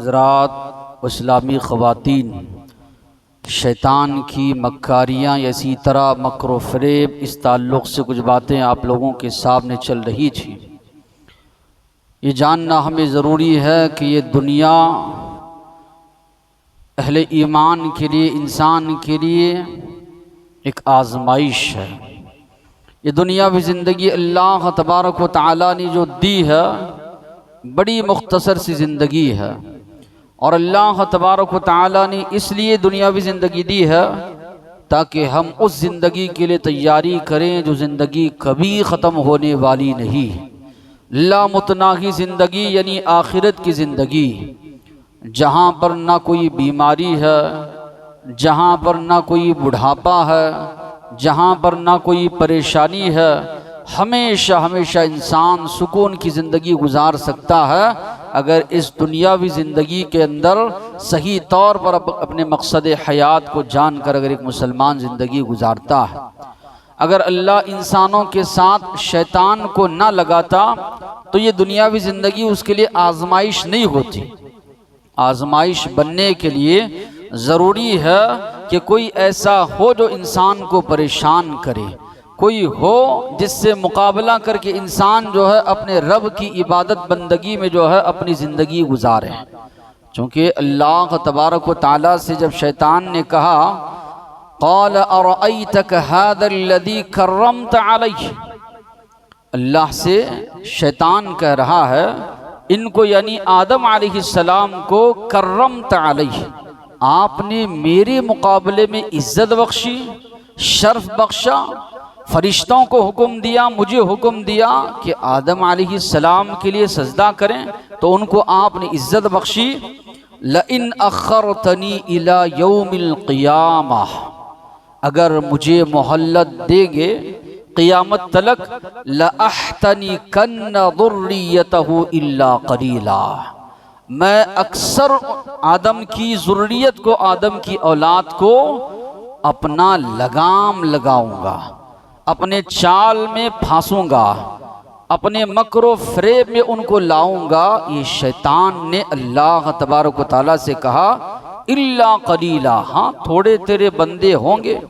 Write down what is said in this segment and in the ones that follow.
हज़रात, इस्लामी ख़वातीन, शैतान की मक्कारियाँ इसी तरह मकर फ़रेब, इस ताल्लुक़ से कुछ बातें आप लोगों के सामने चल रही थी। ये जानना हमें ज़रूरी है कि ये दुनिया अहले ईमान के लिए, इंसान के लिए एक आज़माइश है। ये दुनियावी ज़िंदगी अल्लाह तबारक व तआला ने जो दी है, बड़ी मुख्तसर सी ज़िंदगी है। और अल्लाह तबारक व तआला ने इसलिए दुनियावी ज़िंदगी दी है ताकि हम उस ज़िंदगी के लिए तैयारी करें जो ज़िंदगी कभी ख़त्म होने वाली नहीं। लामुतनाही ज़िंदगी यानी आखिरत की ज़िंदगी, जहाँ पर ना कोई बीमारी है, जहाँ पर ना कोई बुढ़ापा है, जहाँ पर ना कोई परेशानी है। हमेशा हमेशा इंसान सुकून की ज़िंदगी गुजार सकता है अगर इस दुनियावी ज़िंदगी के अंदर सही तौर पर अपने मकसद हयात को जानकर अगर एक मुसलमान ज़िंदगी गुजारता है। अगर अल्लाह इंसानों के साथ शैतान को ना लगाता तो ये दुनियावी ज़िंदगी उसके लिए आजमाइश नहीं होती। आजमाइश बनने के लिए ज़रूरी है कि कोई ऐसा हो जो इंसान को परेशान करे, कोई हो जिससे मुकाबला करके इंसान जो है अपने रब की इबादत बंदगी में जो है अपनी ज़िंदगी गुजारे। चूँकि अल्लाह तबारक व तआला से जब शैतान ने कहा, क़ाल अरअयतक हाज़ल्लज़ी कर्रमत अलैहि, अल्लाह से शैतान कह रहा है इनको यानी आदम अलैहिस्सलाम को, कर्रमत अलैहि, आपने मेरे मुकाबले में इज्जत बख्शी, शर्फ बख्शा, फरिश्तों को हुक्म दिया, मुझे हुक्म दिया कि आदम अलैहिस्सलाम के लिए सजदा करें, तो उनको आपने इज्जत बख्शी। लइन अखरतनी इला यौमिल क़ियामह, अगर मुझे मोहल्लत देंगे क़ियामत तलक, लअहतनी कन्न ज़ुर्रियतहु इल्ला क़लीला, मैं अक्सर आदम की ज़ुर्रियत को, आदम की औलाद को अपना लगाम लगाऊंगा, अपने चाल में फांसूंगा, अपने मकरो फ़रेब में उनको लाऊंगा। ये शैतान ने अल्लाह तबारक व तआला से कहा, इल्ला क़लीला, हाँ थोड़े तेरे बंदे होंगे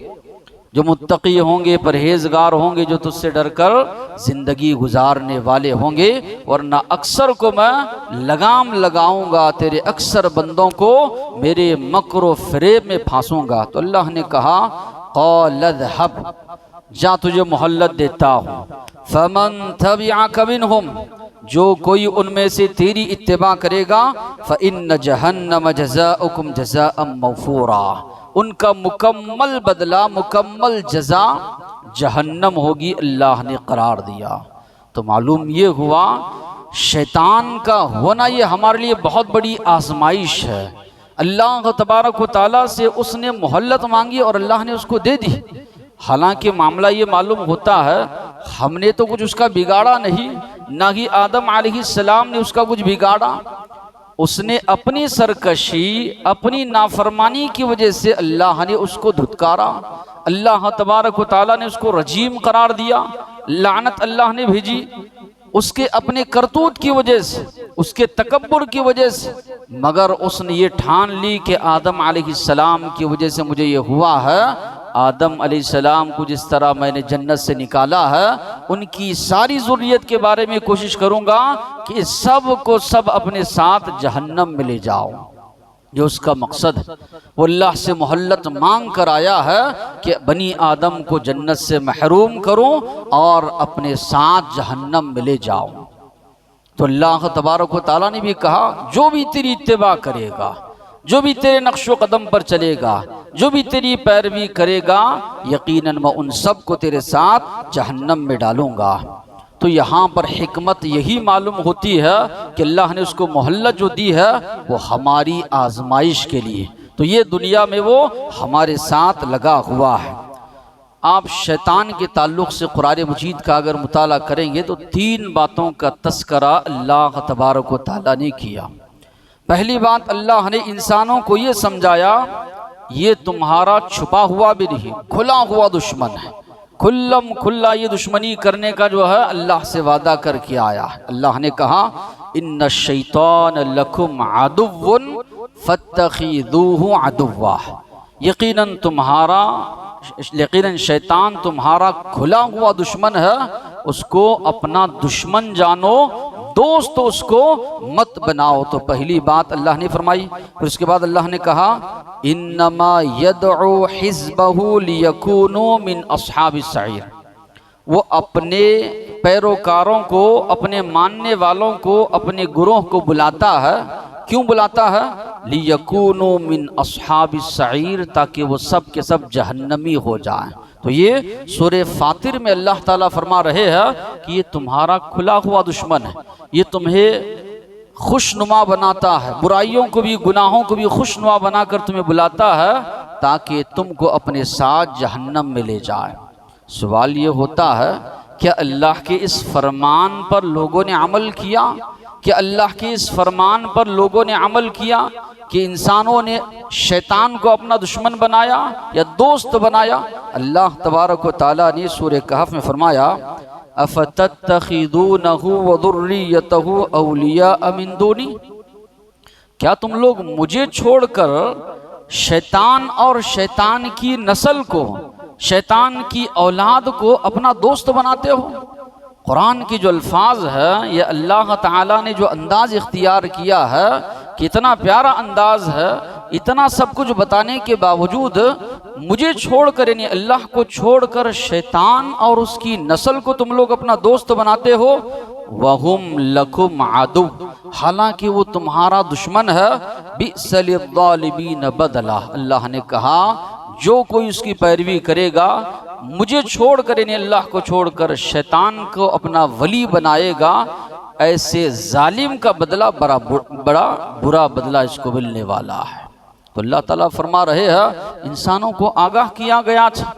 जो मुत्तकी होंगे, परहेजगार होंगे, जो तुझसे डरकर ज़िंदगी गुजारने वाले होंगे, वरना अक्सर को मैं लगाम लगाऊंगा, तेरे अक्सर बंदों को मेरे मकरो फ़रेब में फांसूंगा। तो अल्लाह ने कहा, क़ाल अज़हब, जा तुझे मोहल्लत देता हूँ, फ़मन तबिअक मिनहुम, जो कोई उनमें से तेरी इत्तिबा करेगा, फ़इन्न जहन्नम जज़ाउकुम जज़ाअम मग़फ़ूरा, उनका मुकम्मल बदला, मुकम्मल जज़ा जहन्नम होगी, अल्लाह ने करार दिया। तो मालूम ये हुआ शैतान का होना ये हमारे लिए बहुत बड़ी आजमाइश है। अल्लाह तबारक व तआला से उसने मोहल्लत मांगी और अल्लाह ने उसको दे दी। हालांकि मामला ये मालूम होता है हमने तो कुछ उसका बिगाड़ा नहीं, ना ही आदम अलैहिस्सलाम ने उसका कुछ बिगाड़ा। उसने अपनी सरकशी, अपनी नाफरमानी की वजह से अल्लाह ने उसको धुतकारा, अल्लाह तबारक व तआला ने उसको रजीम करार दिया, लानत अल्लाह ने भेजी उसके अपने करतूत की वजह से, उसके तकब्बुर की वजह से। मगर उसने ये ठान ली कि आदम अलैहिस्सलाम की वजह से मुझे ये हुआ है, आदम अलैहिस्सलाम को जिस तरह मैंने जन्नत से निकाला है, उनकी सारी ज़ुर्रियत के बारे में कोशिश करूँगा कि सब को सब अपने साथ जहन्नम में ले जाऊँ। जो उसका मकसद है वो अल्लाह से मोहल्लत मांग कर आया है कि बनी आदम को जन्नत से महरूम करूँ और अपने साथ जहन्नम में ले जाऊँ। तो अल्लाह तबारक व तआला ने भी कहा, जो भी तेरी इत्तिबा करेगा, जो भी तेरे नक्शो कदम पर चलेगा, जो भी तेरी पैरवी करेगा, यकीनन मैं उन सब को तेरे साथ जहन्नम में डालूंगा। तो यहाँ पर हिकमत यही मालूम होती है कि अल्लाह ने उसको मोहल्लत जो दी है वो हमारी आजमाइश के लिए, तो ये दुनिया में वो हमारे साथ लगा हुआ है। आप शैतान के ताल्लुक़ से कुरान मजीद का अगर मुताला करेंगे तो 3 बातों का तस्करा अल्लाह तबारक व तआला ने किया। पहली बात, अल्लाह ने इंसानों को ये समझाया ये तुम्हारा छुपा हुआ भी नहीं, खुला हुआ दुश्मन है, खुल्लम खुल्ला ये दुश्मनी करने का जो है अल्लाह से वादा करके आया है। अल्लाह ने कहा इन्न शैतान लकुम अदुव्वुन फत्तखिदूहु अदुव्वा, यकीनन शैतान तुम्हारा खुला हुआ दुश्मन है, उसको अपना दुश्मन जानो, दोस्त उसको मत बनाओ। तो पहली बात अल्लाह ने फरमाई। फिर उसके बाद अल्लाह ने कहा इन्नमा यदउ हिज़्बहु लियकूनु मिन अस्हाबिस सईर, वो अपने पैरोकारों को, अपने मानने वालों को, अपने गुरोह को बुलाता है। क्यों बुलाता है? लियकूनु मिन अस्हाबिस सईर, ताकि वो सब के सब जहन्नमी हो जाएं। तो ये सूरह फातिर में अल्लाह ताला फरमा रहे हैं कि ये तुम्हारा खुला हुआ दुश्मन है, ये तुम्हें खुशनुमा बनाता है, बुराइयों को भी, गुनाहों को भी खुशनुमा बनाकर तुम्हें बुलाता है ताकि तुमको अपने साथ जहन्नम में ले जाए। सवाल ये होता है, क्या अल्लाह के इस फरमान पर लोगों ने अमल किया? क्या अल्लाह के इस फरमान पर लोगों ने अमल किया कि इंसानों ने शैतान को अपना दुश्मन बनाया या दोस्त बनाया? अल्लाह तबारक व तआला ने सूरह कहफ में फरमाया अफतत्तखिदूनहु व दुर्रियतहु औलिया मिन दूनी, क्या तुम लोग मुझे छोड़कर शैतान और शैतान की नस्ल को, शैतान की औलाद को अपना दोस्त बनाते हो? कुरान की जो अल्फाज है, ये अल्लाह ताला ने जो अंदाज इख्तियार किया है, कितना प्यारा अंदाज है। इतना सब कुछ बताने के बावजूद मुझे छोड़कर, यानी अल्लाह को छोड़कर शैतान और उसकी नस्ल को तुम लोग अपना दोस्त बनाते हो। वहुम लकुम अदु, हालांकि वो तुम्हारा दुश्मन है। बिस्सलिज़्ज़ालिमीन बदला, अल्लाह ने कहा जो कोई उसकी पैरवी करेगा, मुझे छोड़कर, यानी अल्लाह को छोड़कर शैतान को अपना वली बनाएगा, ऐसे जालिम का बदला बड़ा बुरा बदला इसको मिलने वाला है। तो अल्लाह ताला फरमा रहे हैं इंसानों को आगाह किया गया था,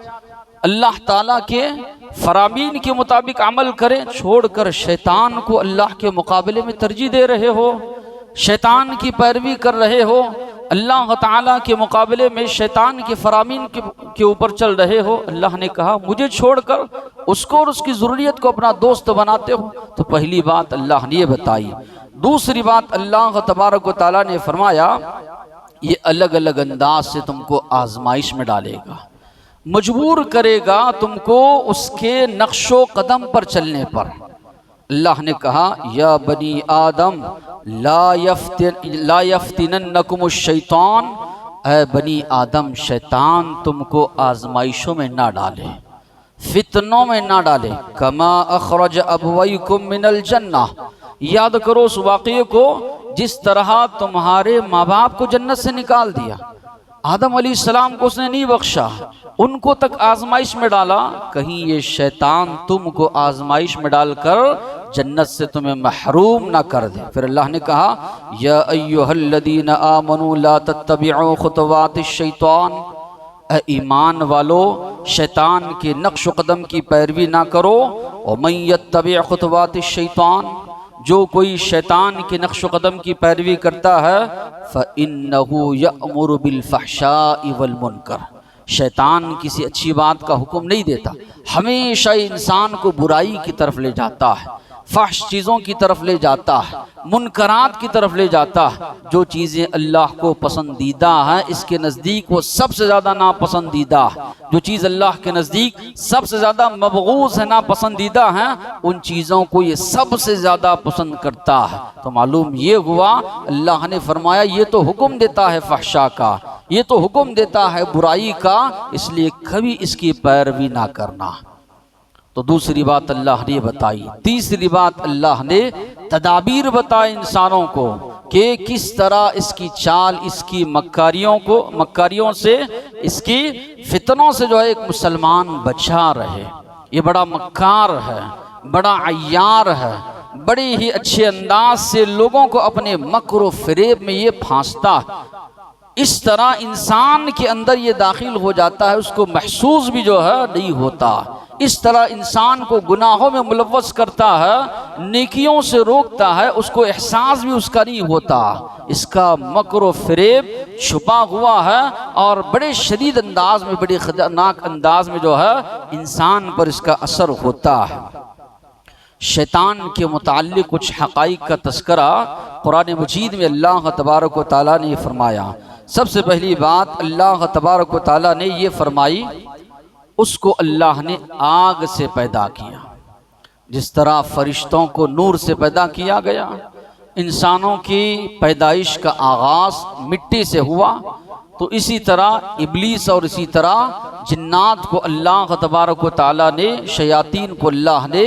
अल्लाह ताला के फरामीन के मुताबिक अमल करें, छोड़कर शैतान को अल्लाह के मुकाबले में तरजीह दे रहे हो, शैतान की पैरवी कर रहे हो, अल्लाह ताला के मुकाबले में शैतान के फरामीन के ऊपर चल रहे हो। अल्लाह ने कहा मुझे छोड़कर उसको और उसकी ज़रूरियत को अपना दोस्त बनाते हो। तो पहली बात अल्लाह ने ये बताई। दूसरी बात अल्लाह तबारक व तआला ने फरमाया ये अलग अलग अंदाज से तुमको आजमाइश में डालेगा, मजबूर करेगा तुमको उसके नक्शो कदम पर चलने पर। अल्लाह ने कहा या बनी आदम ला यफ्तिनन्नकुमुश शैतान, ऐ बनी आदम शैतान तुमको आजमाइशों में ना डाले, फितनों में ना डाले। कमा अखरज अबवैकुम मिनल जन्नह, याद करो उस वाक़ये को जिस तरह तुम्हारे माँ बाप को जन्नत से निकाल दिया। आदम अलैहिस्सलाम को उसने नहीं बख्शा, उनको तक आजमाइश में डाला, कहीं ये शैतान तुमको आजमाइश में डालकर जन्नत से तुम्हें महरूम ना कर दे। फिर अल्लाह ने कहा या अय्युहल्लदीना आमनू ला तत्तबिउ खुतवातिश शैतान, ए ईमान वालो शैतान के नक्श कदम की पैरवी ना करो। और मन यत्तबि खुतवातिश शैतान, जो कोई शैतान के नक्श कदम की पैरवी करता है फ़इन्नहु यअमुरु बिल फ़हशाइ वल मुनकर, शैतान किसी अच्छी बात का हुक्म नहीं देता, हमेशा इंसान को बुराई की तरफ ले जाता है, फहश चीज़ों की तरफ ले जाता है, मुनकरात की तरफ ले जाता है। जो चीज़ें अल्लाह को पसंदीदा हैं इसके नज़दीक वो सबसे ज़्यादा नापसंदीदा है, जो चीज़ अल्लाह के नज़दीक सबसे ज़्यादा मबगूज़ है, नापसंदीदा हैं, उन चीज़ों को ये सबसे ज़्यादा पसंद करता है। तो मालूम ये हुआ अल्लाह ने फरमाया ये तो हुक्म देता है फहशा का, ये तो हुक्म देता है बुराई का, इसलिए कभी इसकी पैरवी ना करना। तो दूसरी बात अल्लाह ने बताई। तीसरी बात अल्लाह ने तदाबीर बताई इंसानों को कि किस तरह इसकी चाल, इसकी मक्कारियों से, इसकी फितनों से जो है एक मुसलमान बचा रहे। ये बड़ा मक्कार है, बड़ा अय्यार है, बड़े ही अच्छे अंदाज से लोगों को अपने मकर व फरेब में ये फांसता है। इस तरह इंसान के अंदर ये दाखिल हो जाता है, उसको महसूस भी जो है नहीं होता। इस तरह इंसान को गुनाहों में मुलव्वस करता है, नेकियों से रोकता है, उसको एहसास भी उसका नहीं होता। इसका मकर व फरेब छुपा हुआ है और बड़े शदीद अंदाज में, बड़े खतरनाक अंदाज में जो है इंसान पर इसका असर होता है। शैतान के मुताल्लिक़ कुछ हक़ाइक़ का तज़किरा कुरान मजीद में अल्लाह तबारक व तआला ने फरमाया। सबसे पहली बात अल्लाह तबारक व तआला ने ये फरमाई, उसको अल्लाह ने आग से पैदा किया। जिस तरह फरिश्तों को नूर से पैदा किया गया, इंसानों की पैदाइश का आगाज़ मिट्टी से हुआ, तो इसी तरह इब्लीस और इसी तरह जिन्नात को अल्लाह तबारक व तआला ने, शयातीन को अल्लाह ने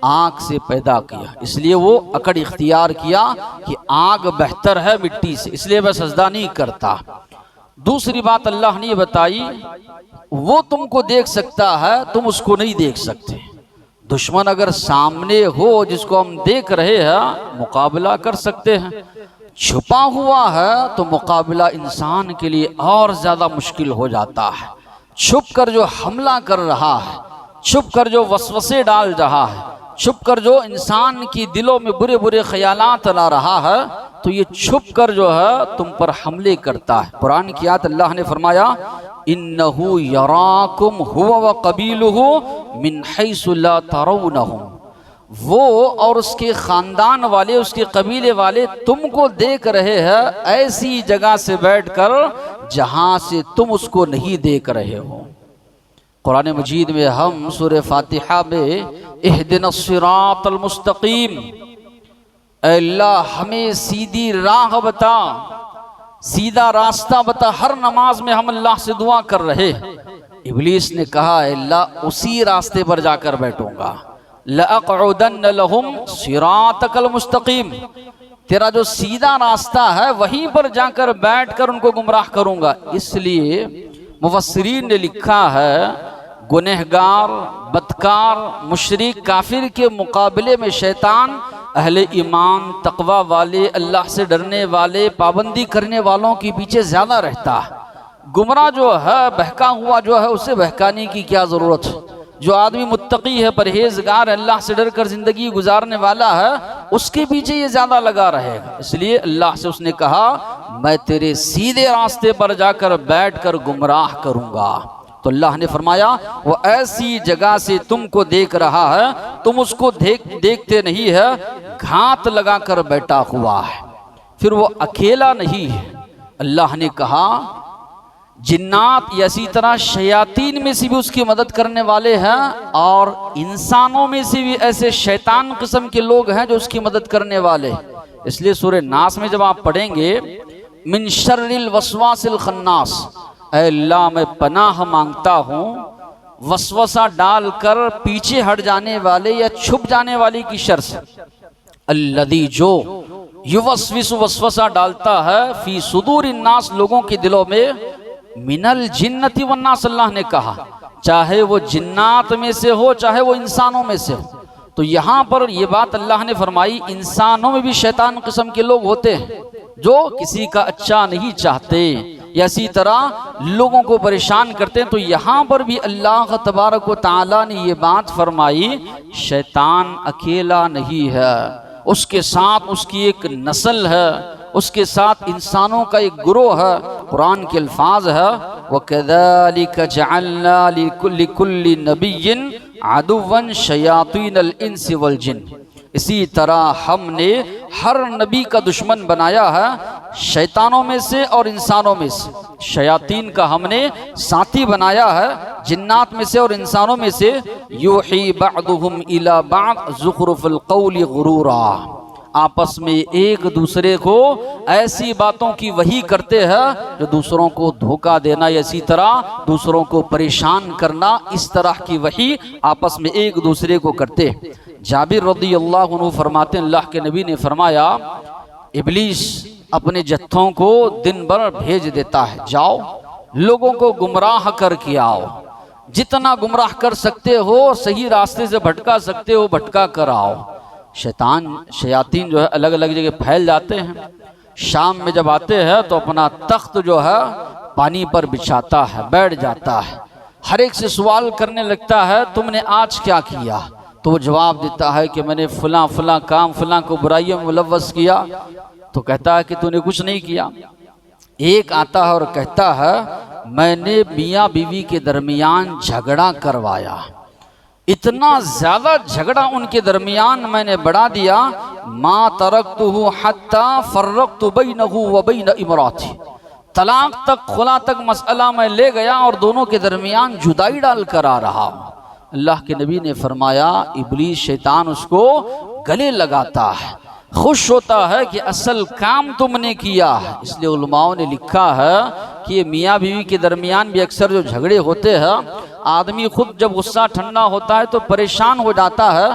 आग से पैदा किया। इसलिए वो अकड़ इख्तियार किया कि आग बेहतर है मिट्टी से, इसलिए वह सजदा नहीं करता। दूसरी बात अल्लाह ने बताई, वो तुमको देख सकता है, तुम उसको नहीं देख सकते। दुश्मन अगर सामने हो जिसको हम देख रहे हैं, मुकाबला कर सकते हैं। छुपा हुआ है तो मुकाबला इंसान के लिए और ज़्यादा मुश्किल हो जाता है। छुप कर जो हमला कर रहा है, छुप कर जो वसवसे डाल रहा है, छुप कर जो इंसान की दिलों में बुरे बुरे ख्यालात ला रहा है, तो ये छुप कर जो है तुम पर हमले करता है। कुरान की आयत अल्लाह ने फरमाया, इन्नहु यराकुम हुवा व कबीलुहु मिन हैसु ला तरौनहुम। वो और उसके ख़ानदान वाले, उसके कबीले वाले तुमको देख रहे हैं ऐसी जगह से बैठकर जहाँ से तुम उसको नहीं देख रहे हो। कुरान मजीद में हम सूरह फातिहा में इहदिनस सिरातल मुस्तकीम, अल्लाह हमें सीधी राह बता, सीधा रास्ता बता, हर नमाज में हम अल्लाह से दुआ कर रहे। इब्लीस ने कहा, अल्लाह उसी रास्ते पर जाकर बैठूंगा, लअक़उदन्न लहुम सिरातकल मुस्तकीम, तेरा जो सीधा रास्ता है वहीं पर जाकर बैठकर उनको गुमराह करूंगा। इसलिए मुफस्सिरीन ने लिखा है, गुनहगार, बदकार, मुशरिक, काफिर के मुकाबले में शैतान अहले ईमान, तकवा वाले, अल्लाह से डरने वाले, पाबंदी करने वालों के पीछे ज़्यादा रहता है। गुमराह जो है, बहका हुआ जो है, उसे बहकाने की क्या ज़रूरत है। जो आदमी मुत्तकी है, परहेजगार, अल्लाह से डर कर ज़िंदगी गुजारने वाला है, उसके पीछे ये ज़्यादा लगा रहेगा। इसलिए अल्लाह से उसने कहा, मैं तेरे सीधे रास्ते पर जाकर बैठ कर गुमराह करूँगा। तो अल्लाह ने फरमाया, वो ऐसी जगह से तुमको देख रहा है, तुम उसको देखते नहीं है, घात लगा कर बैठा हुआ है। फिर वो अकेला नहीं है। अल्लाह ने कहा, जिन्नात या इसी तरह शयातीन में से भी उसकी मदद करने वाले हैं, और इंसानों में से भी ऐसे शैतान किस्म के लोग हैं जो उसकी मदद करने वाले। इसलिए सूरह नास में जब आप पढ़ेंगे, मिन शर्रिल वसवासिल खन्नास, अल्लाह मैं पनाह मांगता हूँ वसवसा डालकर पीछे हट जाने वाले या छुप जाने वाले की शर से। अल्लदी, जो युवस्विसु वसवसा डालता है, फी सुदूर नास, लोगों के दिलों में, मिनल जिन्नति वन्नास, अल्लाह ने कहा, चाहे वो जिन्नात में से हो चाहे वो इंसानों में से हो। तो यहाँ पर ये बात अल्लाह ने फरमाई, इंसानों में भी शैतान किस्म के लोग होते हैं जो किसी का अच्छा नहीं चाहते, या इसी तरह लोगों को परेशान करते हैं। तो यहाँ पर भी अल्लाह तबारक व तआला ने ये बात फरमाई, शैतान अकेला नहीं है, उसके साथ उसकी एक नस्ल है, उसके साथ इंसानों का एक गुरोह है। कुरान के अल्फाज है, वकज़ालिक जअलना लिकुल्लि नबिय्यिन अदुव्वन शयातीनल इंसि वल जिन्न, इसी तरह हमने हर नबी का दुश्मन बनाया है शैतानों में से और इंसानों में से। शयातीन का हमने साथी बनाया है जिन्नात में से और इंसानों में से। यूही बअदुहुम इला बअद ज़ुख़रुफ़ुल क़ौलि गुरूरा, आपस में एक दूसरे को ऐसी बातों की वही करते हैं जो दूसरों को धोखा देना या इसी तरह दूसरों को परेशान करना, इस तरह की वही आपस में एक दूसरे को करते। जाबिर रज़ियल्लाहु अन्हु फरमाते हैं, अल्लाह के नबी ने फरमाया, इब्लीस अपने जत्थों को दिन भर भेज देता है, जाओ लोगों को गुमराह करके आओ, जितना गुमराह कर सकते हो, सही रास्ते से भटका सकते हो, भटका कर आओ। शयातीन जो है अलग अलग जगह फैल जाते हैं। शाम में जब आते हैं तो अपना तख्त जो है पानी पर बिछाता है, बैठ जाता है, हर एक से सवाल करने लगता है, तुमने आज क्या किया? तो वो जवाब देता है कि मैंने फलां फलां काम, फलां को बुराइयों में मुलव्वस किया। तो कहता है कि तूने कुछ नहीं किया। एक आता है और कहता है, मैंने मियाँ बीवी के दरमियान झगड़ा करवाया। इतना ज्यादा झगड़ा उनके दरमियान मैंने बढ़ा दिया, मा तरक्तुहु हत्ता फर्रक्तु बैनहु व बैन इमराती, तलाक तक खुला तक मसला मैं ले गया और दोनों के दरमियान जुदाई डाल कर आ रहा हूँ। अल्लाह के नबी ने फरमाया इब्लीस शैतान उसको गले लगाता है, खुश होता है कि असल काम तुमने किया है। इसलिए उलमाओं ने लिखा है कि मियाँ बीवी के दरमियान भी अक्सर जो झगड़े होते हैं, आदमी खुद जब गुस्सा ठंडा होता है तो परेशान हो जाता है।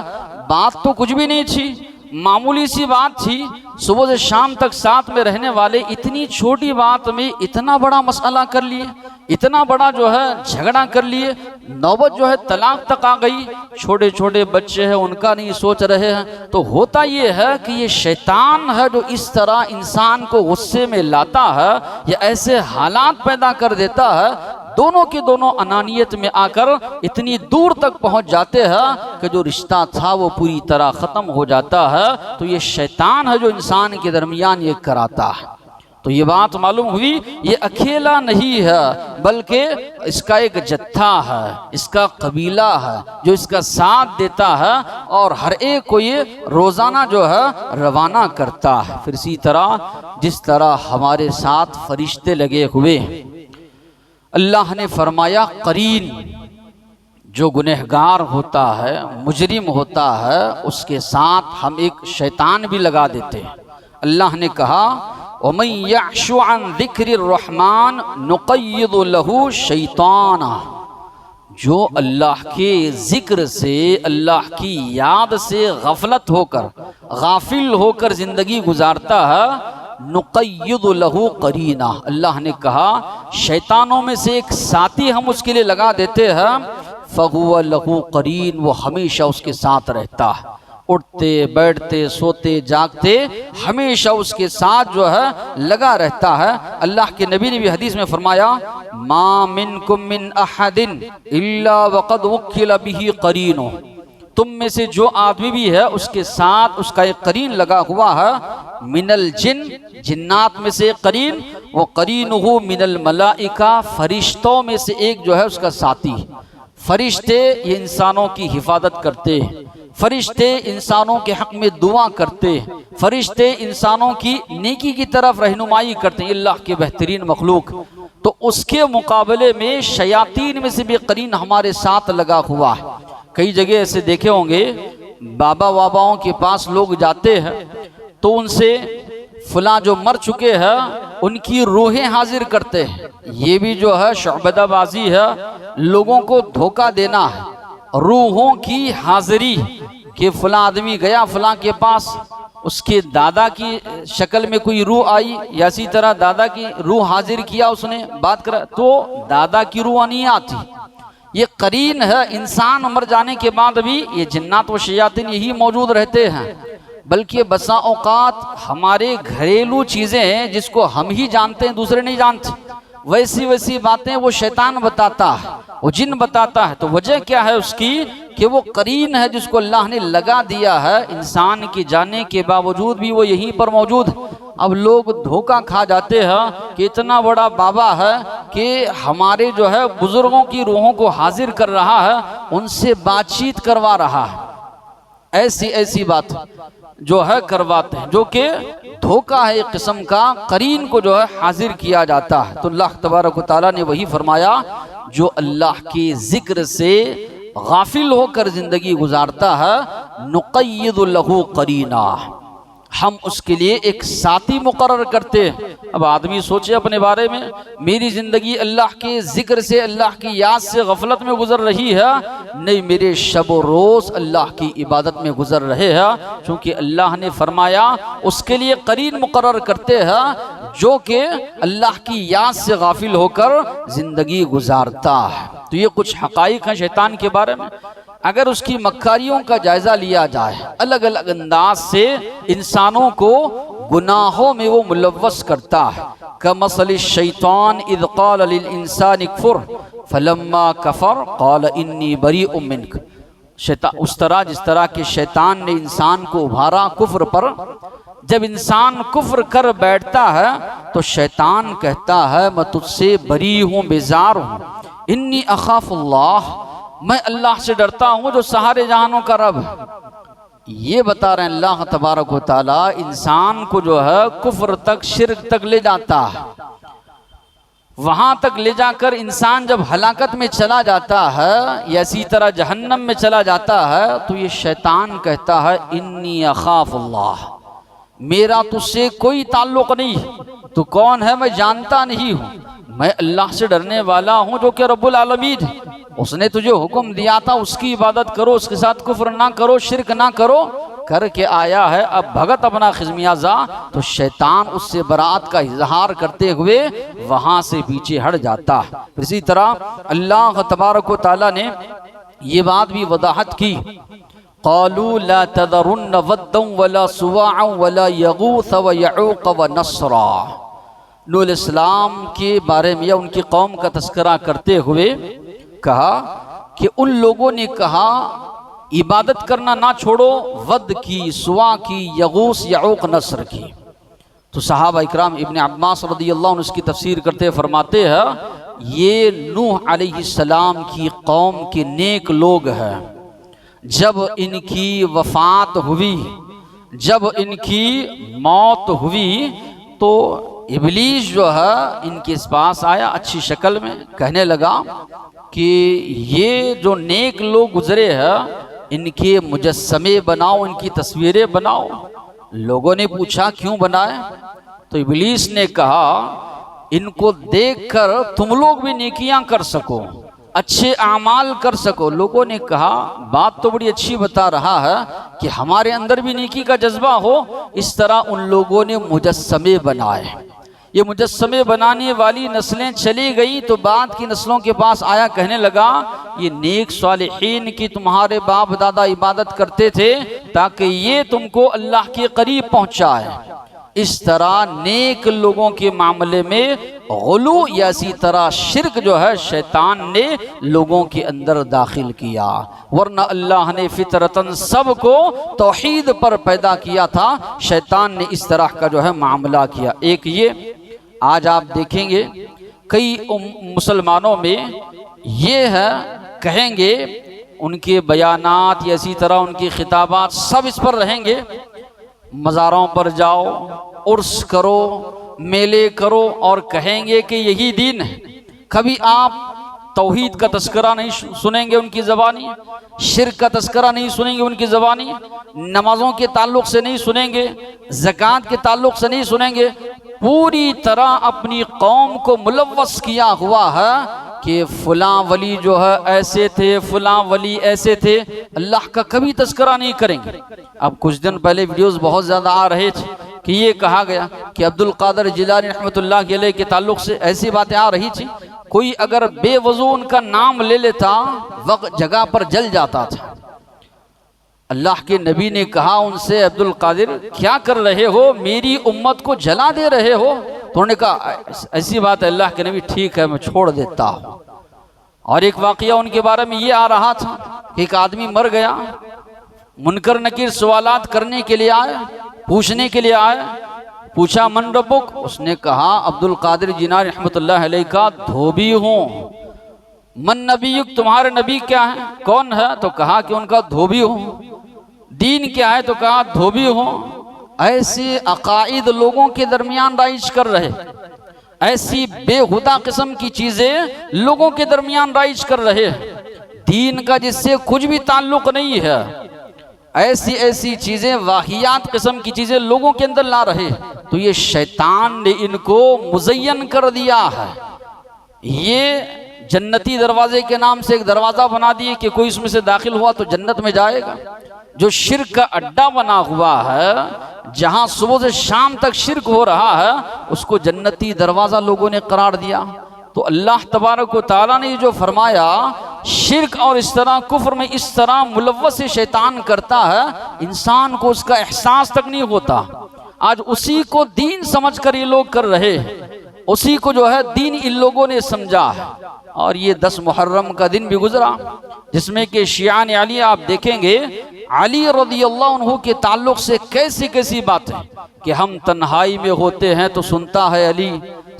बात तो कुछ भी नहीं थी, मामूली सी बात थी, सुबह से शाम तक साथ में रहने वाले इतनी छोटी बात में इतना बड़ा मसला कर लिए, इतना बड़ा जो है झगड़ा कर लिए, नौबत जो है तलाक तक आ गई। छोटे छोटे बच्चे हैं उनका नहीं सोच रहे हैं। तो होता ये है कि ये शैतान है जो इस तरह इंसान को गुस्से में लाता है या ऐसे हालात पैदा कर देता है, दोनों के दोनों अनानियत में आकर इतनी दूर तक पहुंच जाते हैं कि जो रिश्ता था वो पूरी तरह ख़त्म हो जाता है। तो ये शैतान है जो इंसान के दरमियान ये कराता है। तो ये बात मालूम हुई ये अकेला नहीं है, बल्कि इसका एक जत्था है, इसका कबीला है जो इसका साथ देता है और हर एक को ये रोज़ाना जो है रवाना करता है। फिर इसी तरह जिस तरह हमारे साथ फरिश्ते लगे हुए, अल्लाह ने फरमाया करीन, जो गुनहगार होता है, मुजरिम होता है, उसके साथ हम एक शैतान भी लगा देते हैं। अल्लाह ने कहा वमन यअशु अन ज़िक्रिर रहमान नुक़य्यिद लहू शैताना, जो अल्लाह के ज़िक्र से, अल्लाह की याद से गफलत होकर, गाफिल होकर ज़िंदगी गुजारता है, नुक़य्यिद लहू करीना, अल्लाह ने कहा शैतानों में से एक साथी हम उसके लिए लगा देते हैं, फ़हुव लहू करीन, वो हमेशा उसके साथ रहता है, उठते बैठते सोते जागते हमेशा उसके साथ जो है लगा रहता है। अल्लाह के नबी ने भी हदीस में फरमाया मा मिनकुम मिन अहदिन इल्ला वक़द वुक्किल बिही करीनो, तुम में से जो आदमी भी है उसके साथ उसका एक करीन लगा हुआ है। मिनल जिन, जिन्नात में से एक करीन, वो करीनुहु मिनल मलाइका, फरिश्तों में से एक जो है उसका साथी। फरिश्ते ये इंसानों की हिफाजत करते हैं, फरिश्ते इंसानों के हक में दुआ करते हैं, फरिश्ते इंसानों की नेकी की तरफ रहनुमाई करते हैं, अल्लाह के बेहतरीन मखलूक। तो उसके मुकाबले में शयातीन में से भी करीन हमारे साथ लगा हुआ है। कई जगह ऐसे देखे होंगे, बाबा वाबाओं के पास लोग जाते हैं तो उनसे फला जो मर चुके हैं उनकी रूहें हाजिर करते हैं। ये भी जो है शअबदाबाजी है, लोगों को धोखा देना है। रूहों की हाजिरी कि फला आदमी गया फला के पास, उसके दादा की शक्ल में कोई रूह आई, या इसी तरह दादा की रूह हाजिर किया, उसने बात करा तो दादा की रूह नहीं आती। ये करीन है। इंसान मर जाने के बाद भी ये जिन्नात व शयातीन यही मौजूद रहते हैं। बल्कि बसा औकात हमारे घरेलू चीज़ें हैं जिसको हम ही जानते हैं, दूसरे नहीं जानते, वैसी वैसी बातें वो शैतान बताता है, वो जिन बताता है। तो वजह क्या है उसकी कि वो करीन है जिसको अल्लाह ने लगा दिया है। इंसान के जाने के बावजूद भी वो यहीं पर मौजूद। अब लोग धोखा खा जाते हैं कि इतना बड़ा बाबा है कि हमारे जो है बुजुर्गों की रूहों को हाजिर कर रहा है, उनसे बातचीत करवा रहा है, ऐसी ऐसी बात जो है करवाते हैं, जो कि धोखा है एक किस्म का। करीन को जो है हाजिर किया जाता है। तो अल्लाह तबारक व तआला ने वही फरमाया जो अल्लाह के जिक्र से गाफिल होकर जिंदगी गुजारता है, नुक़य्यिद लहू करीना, हम उसके लिए एक साथी मुकर्रर करते हैं। अब आदमी सोचे अपने बारे में, मेरी ज़िंदगी अल्लाह के ज़िक्र से, अल्लाह की याद से गफलत में गुजर रही है, नहीं, मेरे शब व रोज़ अल्लाह की इबादत में गुजर रहे हैं। क्योंकि अल्लाह ने फरमाया उसके लिए करीन मुकर्रर करते हैं जो कि अल्लाह की याद से गाफिल होकर ज़िंदगी गुजारता है। तो ये कुछ हक़ाइक़ हैं शैतान के बारे में। अगर उसकी मक्कारियों का जायजा लिया जाए, अलग अलग अंदाज से इंसानों को गुनाहों में वो मुलव्वस करता है। कमसली शैतान इज़ क़ाल लिल इंसानि कफ़ुर फलम्मा कफ़र क़ाल इन्नी बरीउम मिन्क, शैतान उस तरह जिस तरह के शैतान ने इंसान को उभारा कुफ्र पर। जब इंसान कुफ्र कर बैठता है तो शैतान कहता है मैं तुझसे बरी हूँ, बेजार हूँ। इन्नी अख़ाफ़ुल्लाह, मैं अल्लाह से डरता हूं जो सारे जहानों का रब। ये बता रहे हैं अल्लाह तबारक व तआला इंसान को जो है कुफ्र तक, शिर्क तक ले जाता है। वहां तक ले जाकर इंसान जब हलाकत में चला जाता है या इसी तरह जहन्नम में चला जाता है तो ये शैतान कहता है इन्नी अखाफुल्लाह, मेरा तुझसे कोई ताल्लुक नहीं, तू कौन है मैं जानता नहीं हूँ, मैं अल्लाह से डरने वाला हूँ जो कि रब्बुल आलमीन, उसने तुझे हुक्म दिया था उसकी इबादत करो, उसके साथ कुफ्र ना करो, शिरक ना करो, करके आया है, अब भगत अपना खिजमियाजा। तो शैतान उससे बरात का इजहार करते हुए वहां से पीछे हट जाता है। इसी तरह अल्लाह तबारक व तआला ने ये बात भी वदाहत की, क़ालू ला तज़रुन्न वद्दन वला सुवाअन वला यगूस व यऊक़ व नस्रा। नूह अलैहिस्सलाम के बारे में या उनकी कौम का तस्करा करते हुए कहा कि उन लोगों ने कहा इबादत करना ना छोड़ो वद की, सुवा की, यगूस, यऊक़, नस्र की। तो सहाबा इकराम इब्ने अब्बास रदियल्लाहु अन्हु उसकी तफसीर करते फरमाते हैं ये नूह अलैहिस्सलाम की कौम के नेक लोग हैं। जब इनकी वफात हुई, जब इनकी मौत हुई तो इबलीस जो है इनके पास आया अच्छी शक्ल में, कहने लगा कि ये जो नेक लोग गुजरे हैं इनके मुजस्समे बनाओ, इनकी तस्वीरें बनाओ। लोगों ने पूछा क्यों बनाए? तो इबलीस ने कहा इनको देखकर तुम लोग भी नेकियां कर सको, अच्छे आमाल कर सको। लोगों ने कहा बात तो बड़ी अच्छी बता रहा है कि हमारे अंदर भी नेकी का जज्बा हो। इस तरह उन लोगों ने मुजस्समे बनाए। ये मुजस्समे बनाने वाली नस्लें चली गई तो बाद की नस्लों के पास आया, कहने लगा ये नेक सालिहीन की तुम्हारे बाप दादा इबादत करते थे ताकि ये तुमको अल्लाह के करीब पहुंचाए। इस तरह नेक लोगों के मामले में गुलू या इसी तरह शिर्क जो है शैतान ने लोगों के अंदर दाखिल किया, वरना अल्लाह ने फितरतन सबको तौहीद पर पैदा किया था। शैतान ने इस तरह का जो है मामला किया। एक ये आज आप देखेंगे कई मुसलमानों में ये है, कहेंगे उनके बयानात या इसी तरह उनकी खिताबात सब इस पर रहेंगे, मज़ारों पर जाओ, उर्स करो, मेले करो और कहेंगे कि यही दीन है। कभी आप तौहीद का तस्करा नहीं सुनेंगे उनकी ज़बानी, शिर्क का तस्करा नहीं सुनेंगे उनकी ज़बानी, नमाजों के ताल्लुक़ से नहीं सुनेंगे, ज़कात के ताल्लुक़ से नहीं सुनेंगे। पूरी तरह अपनी कौम को मुलव्वस किया हुआ है कि फलां वली जो है ऐसे थे, फलां वली ऐसे थे, अल्लाह का कभी तस्करा नहीं करेंगे। अब कुछ दिन पहले वीडियोस बहुत ज़्यादा आ रहे थे कि ये कहा गया कि अब्दुल कादिर जिलानी रहमतुल्लाह अलैह के ताल्लुक़ से ऐसी बातें आ रही थी, कोई अगर बेवजू उनका नाम ले लेता वक्त जगह पर जल जाता था। अल्लाह के नबी ने कहा उनसे, अब्दुल कादिर क्या कर रहे हो, मेरी उम्मत को जला दे रहे हो? तो उन्होंने कहा ऐसी बात है अल्लाह के नबी, ठीक है मैं छोड़ देता हूँ। और एक वाक़या उनके बारे में ये आ रहा था कि एक आदमी मर गया, मुनकर नकीर सवालात करने के लिए आए, पूछने के लिए आए। पूछा मन रब्बुक? उसने कहा अब्दुल कादिर जिलानी रहमतुल्लाह अलैह का धोबी हूँ। मन नबीयुक? तुम्हारे नबी क्या है, कौन है? तो कहा कि उनका धोबी हूँ। दीन क्या है? तो कहा धोबी हूँ। ऐसे अकाइद लोगों के दरमियान राइज कर रहे, ऐसी बेहुदा किस्म की चीजें लोगों के दरमियान राइज कर रहे, दीन का जिससे कुछ भी ताल्लुक नहीं है, ऐसी ऐसी चीजें, वाहियात किस्म की चीजें लोगों के अंदर ला रहे। तो ये शैतान ने इनको मुज़य्यन कर दिया है। ये जन्नती दरवाजे के नाम से एक दरवाजा बना दिए कि कोई इसमें से दाखिल हुआ तो जन्नत में जाएगा। जो शिर्क का अड्डा बना हुआ है, जहां सुबह से शाम तक शिर्क हो रहा है, उसको जन्नती दरवाजा लोगों ने करार दिया। तो अल्लाह तबारक व तआला ने जो फरमाया शिर्क और इस तरह कुफ्र में इस तरह मुलव्वस शैतान करता है, इंसान को उसका एहसास तक नहीं होता। आज उसी को दीन समझकर ये लोग कर रहे हैं, उसी को जो है दीन इन लोगों ने समझा है। और ये 10 मुहर्रम का दिन भी गुजरा जिसमें कि शियान अली आप देखेंगे अली रज़ियल्लाहु अन्हु के ताल्लुक से कैसी कैसी बातें कि हम तन्हाई में होते हैं तो सुनता है अली,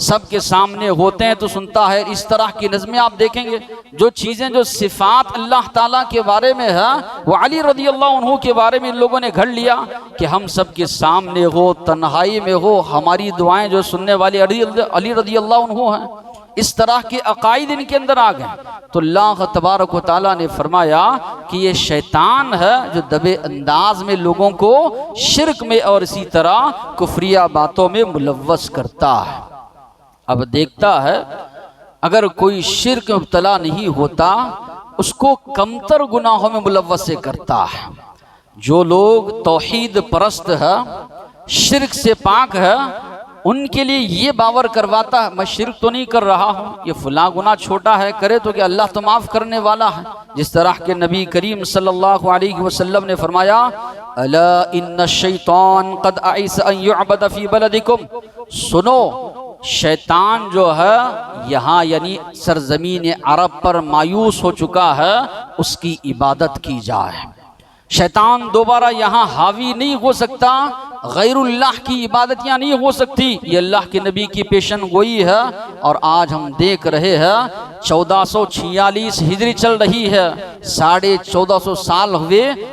सबके सामने होते हैं तो सुनता है। इस तरह की नज़में आप देखेंगे। जो चीज़ें जो सिफ़ात अल्लाह ताला के बारे में है वो अली रज़ी अल्लाह अन्हु के बारे में इन लोगों ने घड़ लिया कि हम सबके सामने हो, तन्हाई में हो, हमारी दुआएं जो सुनने वाले अली रज़ी अल्लाह अन्हु हैं। इस तरह के अकायद इनके अंदर आ गए। तो अल्लाह तबारक व तआला ने फरमाया कि ये शैतान है जो दबे अंदाज में लोगों को शिर्क में और इसी तरह कुफरिया बातों में मुलव्वस करता है। अब देखता है अगर कोई शिर्क में मुब्तला नहीं होता उसको कमतर गुनाहों में मुलव्वस से करता है। जो लोग तौहीद परस्त है, शिर्क से पाक है, उनके लिए ये बावर करवाता है मैं शिर्क तो नहीं कर रहा हूँ, ये फला गुनाह छोटा है, करे तो क्या अल्लाह तो माफ़ करने वाला है। जिस तरह के नबी करीम सल्लल्लाहु अलैहि वसल्लम ने फरमाया अला इन्न शैतान कद आइस अन युअबद फी बलदिकुम, सुनो शैतान जो है यहाँ यानी सरजमीन अरब पर मायूस हो चुका है, उसकी इबादत की जाए। शैतान दोबारा यहाँ हावी नहीं हो सकता, गैरुल्लाह की इबादत यहाँ नहीं हो सकती। ये अल्लाह के नबी की पेशन गोई है। और आज हम देख रहे हैं 1446 हिजरी चल रही है, 1450 साल हुए।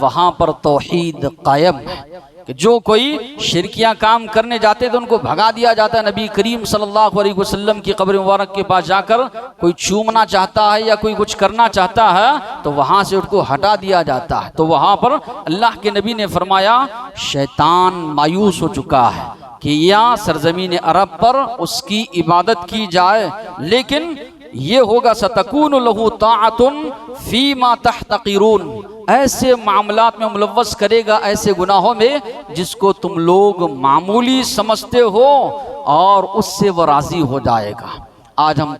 वहाँ पर तौहीद कायम है कि जो कोई शिरकियाँ काम करने जाते तो उनको भगा दिया जाता है। नबी करीम सल्लल्लाहु अलैहि वसल्लम की कब्र मुबारक के पास जाकर कोई चूमना चाहता है या कोई कुछ करना चाहता है तो वहाँ से उसको हटा दिया जाता है। तो वहाँ पर अल्लाह के नबी ने फरमाया शैतान मायूस हो चुका है कि यहाँ सरजमीन अरब पर उसकी इबादत की जाए, लेकिन ये होगा सतकून लहू ताअतुन फीमा तहतकीरून, ऐसे मामलात में मुलव्वस करेगा, ऐसे गुनाहों में जिसको तुम लोग मामूली समझते हो और उससे वो राजी हो जाएगा। आज हम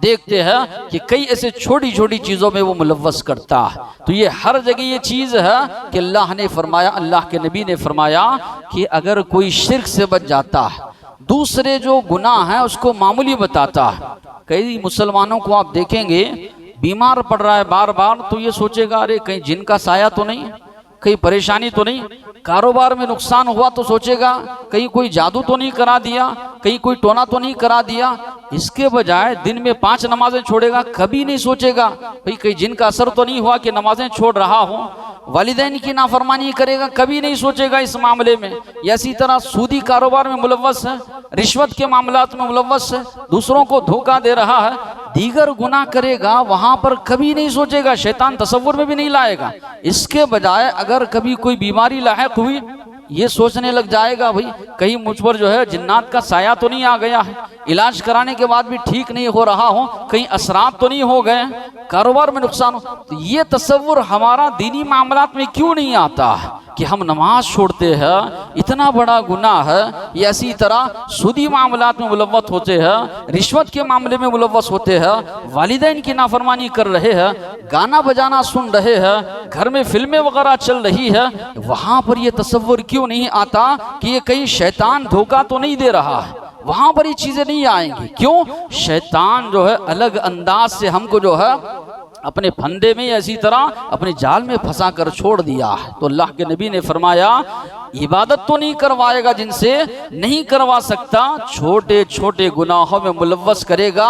देखते हैं कि कई ऐसे छोटी छोटी चीज़ों में वो मुलव्वस करता है। तो ये हर जगह ये चीज़ है कि अल्लाह ने फरमाया, अल्लाह के नबी ने फरमाया कि अगर कोई शिर्क से बच जाता है, दूसरे जो गुनाह है उसको मामूली बताता है। कई मुसलमानों को आप देखेंगे बीमार पड़ रहा है बार बार तो ये सोचेगा अरे कहीं जिन का साया तो नहीं, कहीं परेशानी तो नहीं, कारोबार में नुकसान हुआ तो सोचेगा कहीं कोई जादू तो नहीं करा दिया, कहीं कोई टोना तो नहीं करा दिया। इसके बजाय दिन में 5 नमाजें छोड़ेगा, कभी नहीं सोचेगा भाई कहीं जिन का असर तो नहीं हुआ कि नमाजें छोड़ रहा हूँ। वालिदैन की नाफरमानी करेगा, कभी नहीं सोचेगा इस मामले में। इसी तरह सूदी कारोबार में मुलव्वस है, रिश्वत के मामलात में मुलव्वस है, दूसरों को धोखा दे रहा है, दीगर गुनाह करेगा, वहां पर कभी नहीं सोचेगा, शैतान तसव्वुर में भी नहीं लाएगा। इसके बजाय अगर कभी कोई बीमारी लाहिक हुई ये सोचने लग जाएगा भाई कहीं मुझ पर जो है जिन्नात का साया तो नहीं आ गया है, इलाज कराने के बाद भी ठीक नहीं हो रहा हो, कहीं असरात तो नहीं हो गए, कारोबार में नुकसान हो। तो ये तसव्वुर हमारा दीनी मामलात में क्यों नहीं आता कि हम नमाज छोड़ते हैं, इतना बड़ा गुनाह है। ये इसी तरह सूदी मामलात में मुलव्वस होते हैं, रिश्वत के मामले में मुलव्वस होते हैं, वालिदैन की नाफरमानी कर रहे हैं, गाना बजाना सुन रहे हैं, घर में फिल्में वगैरह चल रही है, वहां पर ये तसव्वुर क्यों नहीं आता कि ये कहीं शैतान धोखा तो नहीं दे रहा है। वहां पर ये चीजें नहीं आएंगी। क्यों? शैतान जो है अलग अंदाज से हमको जो है अपने फंदे में ऐसी तरह अपने जाल में फंसा कर छोड़ दिया है। तो अल्लाह के नबी ने फरमाया इबादत तो नहीं करवाएगा जिनसे, नहीं करवा सकता, छोटे छोटे गुनाहों में मुलव्वस करेगा,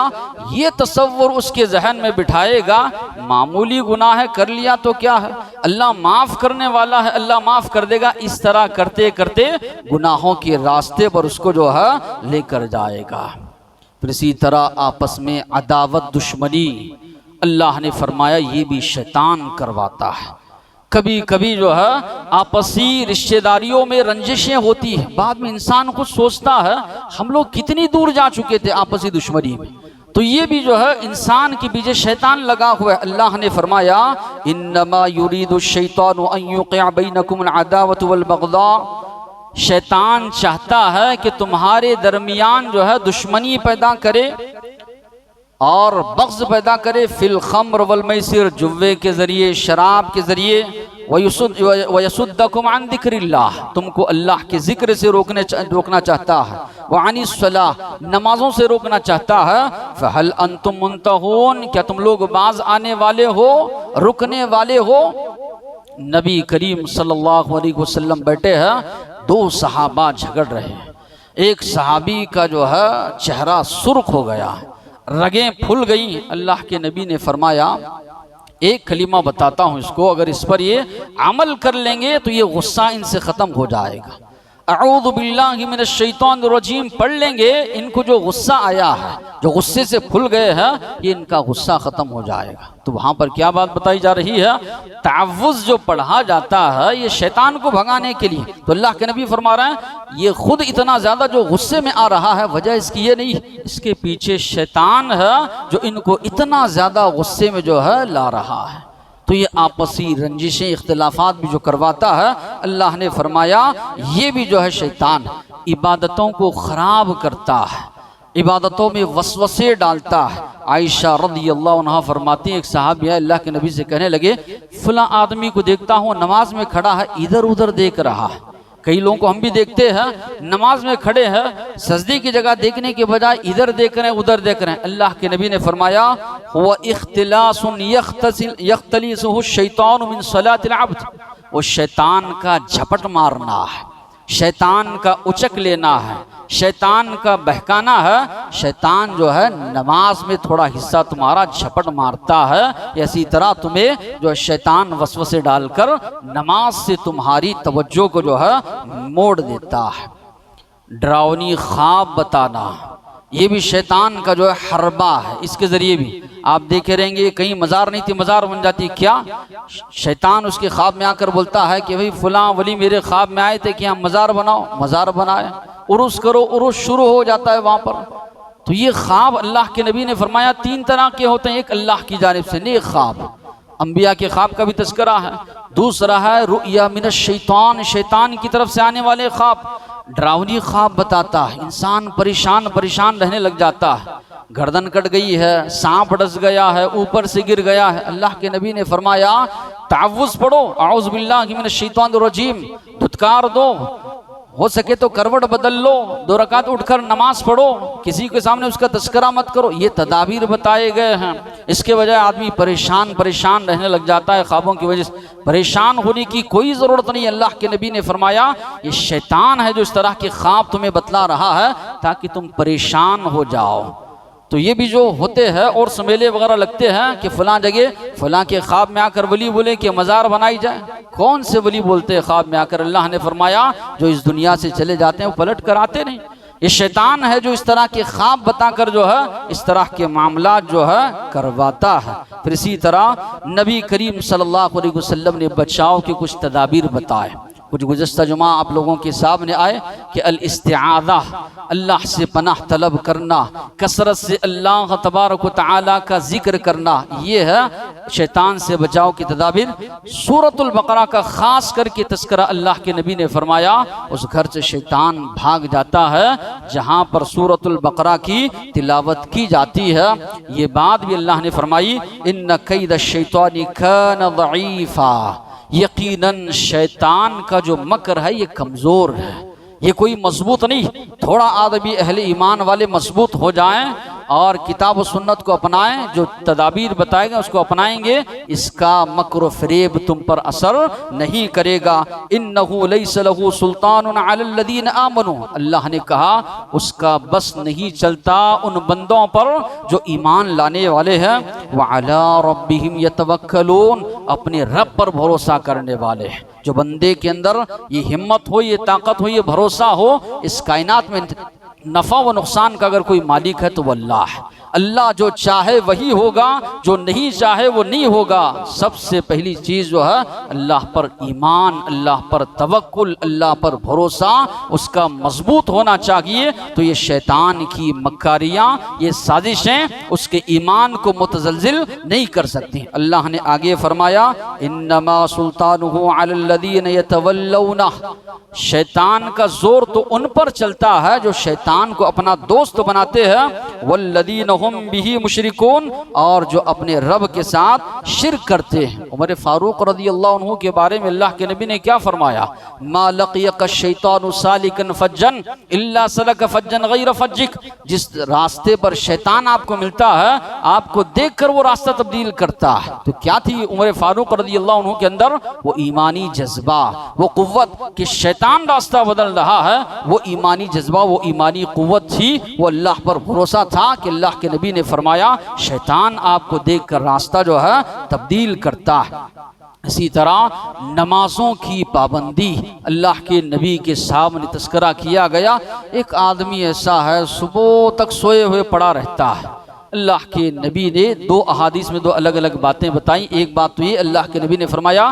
ये तसव्वुर उसके जहन में बिठाएगा मामूली गुनाह है, कर लिया तो क्या है, अल्लाह माफ़ करने वाला है, अल्लाह माफ़ कर देगा। इस तरह करते करते गुनाहों के रास्ते पर उसको जो है लेकर जाएगा। फिर इसी तरह आपस में अदावत दुश्मनी अल्लाह ने फरमाया ये भी शैतान करवाता है। कभी कभी जो है आपसी रिश्तेदारियों में रंजिशें होती है, बाद में इंसान कुछ सोचता है हम लोग कितनी दूर जा चुके थे आपसी दुश्मनी में। तो ये भी जो है इंसान के पीछे शैतान लगा हुआ है। अल्लाह ने फरमाया इन्नमा युरीदु शैतानु अन युक़िअ बैनकुमुल अदावत वल बग़दा, शैतान चाहता है कि तुम्हारे दरमियान जो है दुश्मनी पैदा करे और बग़्ज़ पैदा करे, फिल खम्र वल मैसिर, जुव्वे के ज़रिए, शराब के ज़रिए, वयसुद्दकुम अन ज़िक्रिल्लाह, तुमको अल्लाह के ज़िक्र से रोकना चाहता है, व अनिस्सलाह, नमाज़ों से रोकना चाहता है। फ़हल अंतुम मुंतहून, क्या तुम लोग बाज आने वाले हो, रुकने वाले हो। नबी करीम सल्लल्लाहु अलैहि वसल्लम बैठे हैं, 2 सहाबा झगड़ रहे हैं। एक सहाबी का जो है चेहरा सुर्ख हो गया, रगें फूल गई। अल्लाह के नबी ने फरमाया एक कलीमा बताता हूँ इसको, अगर इस पर ये अमल कर लेंगे तो ये गुस्सा इनसे ख़त्म हो जाएगा। अऊज़ु बिल्लाहि मिनश शैतानिर रजीम पढ़ लेंगे, इनको जो गुस्सा आया है, जो गुस्से से फूल गए हैं, ये इनका गुस्सा ख़त्म हो जाएगा। तो वहाँ पर क्या बात बताई जा रही है, तावुज़ जो पढ़ा जाता है ये शैतान को भगाने के लिए। तो अल्लाह के नबी फरमा रहे हैं ये खुद इतना ज़्यादा जो गुस्से में आ रहा है, वजह इसकी ये नहीं, इसके पीछे शैतान है जो इनको इतना ज़्यादा गुस्से में जो है ला रहा है। तो ये आपसी रंजिशें इख्तिलाफात भी जो करवाता है, अल्लाह ने फरमाया ये भी जो है शैतान इबादतों को ख़राब करता है, इबादतों में वसवसे डालता है। आयशा रज़ियल्लाहु अन्हा फरमाती हैं एक सहाबी अल्लाह के नबी से कहने लगे फला आदमी को देखता हूँ नमाज में खड़ा है, इधर उधर देख रहा है। कई लोगों को हम भी देखते हैं नमाज में खड़े हैं, सजदे की जगह देखने के बजाय इधर देख रहे हैं उधर देख रहे हैं। अल्लाह के नबी ने फरमाया हुवा इख्तिलासुन यख्तलिसुहु शैतानु मिन सलातिल अब्द, वो शैतान का झपट मारना है, शैतान का उचक लेना है, शैतान का बहकाना है। शैतान जो है नमाज में थोड़ा हिस्सा तुम्हारा झपट मारता है, इसी तरह तुम्हें जो शैतान वसवसे डालकर नमाज से तुम्हारी तवज्जो को जो है मोड़ देता है। डरावनी ख्वाब बताना ये भी शैतान का जो है हरबा है, इसके ज़रिए भी आप देखे रहेंगे कहीं मज़ार नहीं थी मज़ार बन जाती। क्या शैतान उसके ख्वाब में आकर बोलता है कि भाई फलां वली मेरे ख्वाब में आए थे कि हम मज़ार बनाओ, मज़ार बनाए, उरुस करो, उरुस शुरू हो जाता है वहाँ पर। तो ये ख्वाब अल्लाह के नबी ने फरमाया 3 तरह के होते हैं, एक अल्लाह की जानिब से नेक ख्वाब, अम्बिया के ख्वाब का भी तस्करा है। दूसरा है रुया मिनश शैतान, शैतान की तरफ से आने वाले ख्वाब, डरावनी ख्वाब बताता है, इंसान परेशान परेशान रहने लग जाता है। गर्दन कट गई है, सांप डस गया है, ऊपर से गिर गया है। अल्लाह के नबी ने फरमाया तावुज़ पढ़ो, आऊज़ु बिल्लाहि मिनश शैतानिर रजीम, धुतकार दो, हो सके तो करवट बदल लो, 2 रकात उठकर नमाज पढ़ो, किसी के सामने उसका तस्करा मत करो। ये तदाबीर बताए गए हैं। इसके बजाय आदमी परेशान परेशान रहने लग जाता है ख्वाबों की वजह से। परेशान होने की कोई ज़रूरत नहीं। अल्लाह के नबी ने फरमाया ये शैतान है जो इस तरह के ख्वाब तुम्हें बतला रहा है ताकि तुम परेशान हो जाओ। तो ये भी जो होते हैं और समेले वगैरह लगते हैं कि फलां जगह फलां के ख्वाब में आकर वली बोले कि मज़ार बनाई जाए। कौन से वली बोलते हैं ख्वाब में आकर? अल्लाह ने फरमाया जो इस दुनिया से चले जाते हैं वो पलट कर आते नहीं। ये शैतान है जो इस तरह के ख्वाब बताकर जो है इस तरह के मामलात जो है करवाता है। फिर इसी तरह नबी करीम सल्लल्लाहु अलैहि वसल्लम ने बचाव के कुछ तदाबीर बताए। कुछ गुज़श्ता जुमा आप लोगों के सामने आए कि अल इस्तिआज़ा, अल्लाह से पनाह तलब करना, कसरत से अल्लाह तबारक व तआला का जिक्र करना, ये है शैतान से बचाव की तदाबीर। सूरतुल बकरा का ख़ास करके तस्करा अल्लाह के नबी ने फरमाया उस घर से शैतान भाग जाता है जहाँ पर सूरतुल बकरा की तिलावत की जाती है। ये बात भी अल्लाह ने फरमाई इन्न कैद शैतानी कान ज़ईफ़ा, यकीनन शैतान का जो मकर है ये कमज़ोर है, ये कोई मजबूत नहीं। थोड़ा आदमी अहले ईमान वाले मजबूत हो जाएं और किताब व सुन्नत को अपनाएं, जो तदाबीर बताएंगे उसको अपनाएंगे, इसका मकर फरेब तुम पर असर नहीं करेगा। इन्नहु लैसा लहू सुल्तानुन अलल लदीना आमनू, अल्लाह ने कहा उसका बस नहीं चलता उन बंदों पर जो ईमान लाने वाले हैं। व अला रब्बिहिम यतवक्कलून, अपने रब पर भरोसा करने वाले हैं। जो बंदे के अंदर ये हिम्मत हो, ये ताकत हो, ये भरोसा हो, इस कायनात में नफ़ा व नुकसान का अगर कोई मालिक है तो वो अल्लाह है। अल्लाह जो चाहे वही होगा, जो नहीं चाहे वो नहीं होगा। सबसे पहली चीज़ जो है अल्लाह पर ईमान, अल्लाह पर तवक्कुल, अल्लाह पर भरोसा उसका मजबूत होना चाहिए। तो ये शैतान की मक्कारियाँ, ये साजिशें उसके ईमान को मुतज़लज़िल नहीं कर सकती। अल्लाह ने आगे फरमाया इन्नमा सुल्तानुहु अलल लदीना यतवल्लौना, शैतान का जोर तो उन पर चलता है जो शैतान को अपना दोस्त बनाते हैं। वल्लदीन हुम बिही मुशरिकून, और जो अपने रब के साथ शिर्क करते हैं। उमर फारूक रज़ियल्लाहु अन्हु के बारे में अल्लाह के नबी ने क्या फरमाया, मा लक़ियक शैतानु सालिकन फज्जन इल्ला सलक फज्जन गैर फज्जिक। जिस रास्ते पर शैतान आपको मिलता है, आपको देखकर वो रास्ता तब्दील करता है। तो क्या थी उमर फारूक रज़ियल्लाहु अन्हु के अंदर? वो ईमानी जज्बा, वो कुव्वत कि शैतान रास्ता बदल रहा है, वो ईमानी जज्बा, वो ईमानी कुव्वत थी। वो अल्लाह पर भरोसा था कि अल्लाह के नबी ने फरमाया शैतान आपको देखकर रास्ता जो है तब्दील करता है। इसी तरह नमाजों की पाबंदी, अल्लाह के नबी के सामने तस्करा किया गया। एक आदमी ऐसा है सुबह तक सोए हुए पड़ा रहता है। अल्लाह के नबी ने दो अहादीस में दो अलग अलग बातें बताई। एक बात तो ये, अल्लाह के नबी ने फरमाया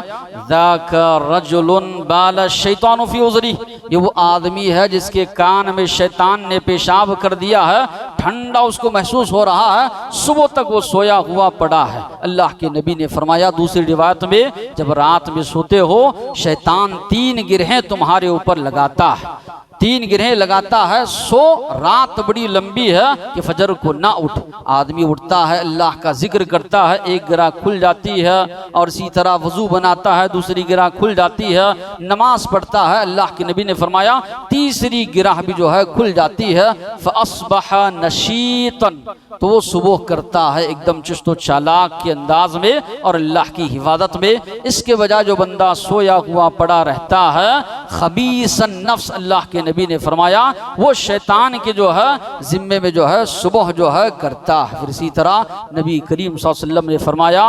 ज़ाका रजुलुन बाला शैतानु फी उज़री, ये वो आदमी है जिसके कान में शैतान ने पेशाब कर दिया है, ठंडा उसको महसूस हो रहा है, सुबह तक वो सोया हुआ पड़ा है। अल्लाह के नबी ने फरमाया दूसरी रिवायत में, जब रात में सोते हो शैतान 3 गिरहें तुम्हारे ऊपर लगाता है, 3 गिरहें लगाता है। सो रात बड़ी लंबी है कि फजर को ना उठ। आदमी उठता है, अल्लाह का जिक्र करता है, एक गिरा खुल जाती है, और इसी तरह वजू बनाता है, दूसरी गिरा खुल जाती है, नमाज पढ़ता है। अल्लाह के नबी ने फरमाया तीसरी गिराह भी जो है खुल जाती है। फ़अस्बह नशीतन, तो वो सुबह करता है एकदम चुस्त चालाक के अंदाज में और अल्लाह की हिफाजत में। इसके बजाय जो बंदा सोया हुआ पड़ा रहता है, खबीसन नफ्स, अल्लाह के नबी ने फरमाया वो शैतान के जो है जिम्मे में जो है सुबह जो है करता है। फिर इसी तरह नबी करीम सल्लल्लाहु अलैहि वसल्लम ने फरमाया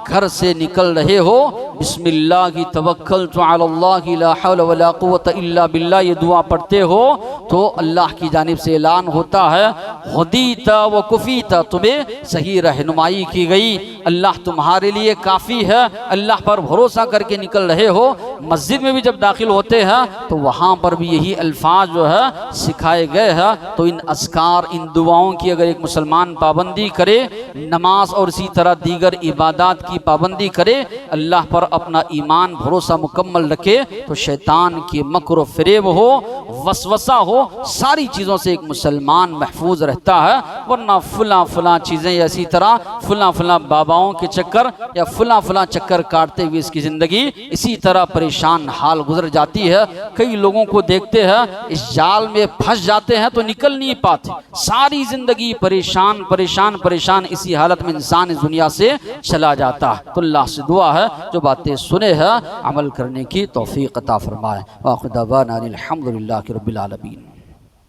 घर से निकल रहे हो, बिस्मिल्लाह तवक्कलतु अलल्लाह ला हौला वला कुव्वता इल्ला बिल्लाह, ये दुआ पढ़ते हो तो अल्लाह की जानिब से ऐलान होता है हुदीता व कुफीता, तुम्हें सही रहनुमाई की गई, अल्लाह तुम्हारे लिए काफ़ी है। अल्लाह पर भरोसा करके निकल रहे हो। मस्जिद में भी जब दाखिल होते हैं तो वहाँ पर भी यही अल्फाज जो है सिखाए गए हैं। तो इन अस्कार, इन दुआओं की अगर एक मुसलमान पाबंदी करे, नमाज और इसी तरह दीगर इबादत की पाबंदी करे, अल्लाह पर अपना ईमान भरोसा मुकम्मल रखे, तो शैतान के मकर फ़रेब हो, वसवसा हो, सारी चीज़ों से एक मुसलमान महफूज रहता है। वरना फुला फुला चीज़ें, इसी तरह फुला फुला बाबाओं के चक्कर या फुला फुला चक्कर काटते हुए इसकी ज़िंदगी इसी तरह परेशान हाल गुजर जाती है। कई लोगों को देखते हैं इस जाल में फंस जाते हैं तो निकल नहीं पाते, सारी ज़िंदगी परेशान परेशान परेशान, इसी हालत में इंसान इस दुनिया से चला जाता है। तो अल्लाह से दुआ है जो बातें सुने हैं अमल करने की तौफीक अता फरमाए। वाखिर दावाना अनिल हम्दुलिल्लाहि रब्बिल आलमीन।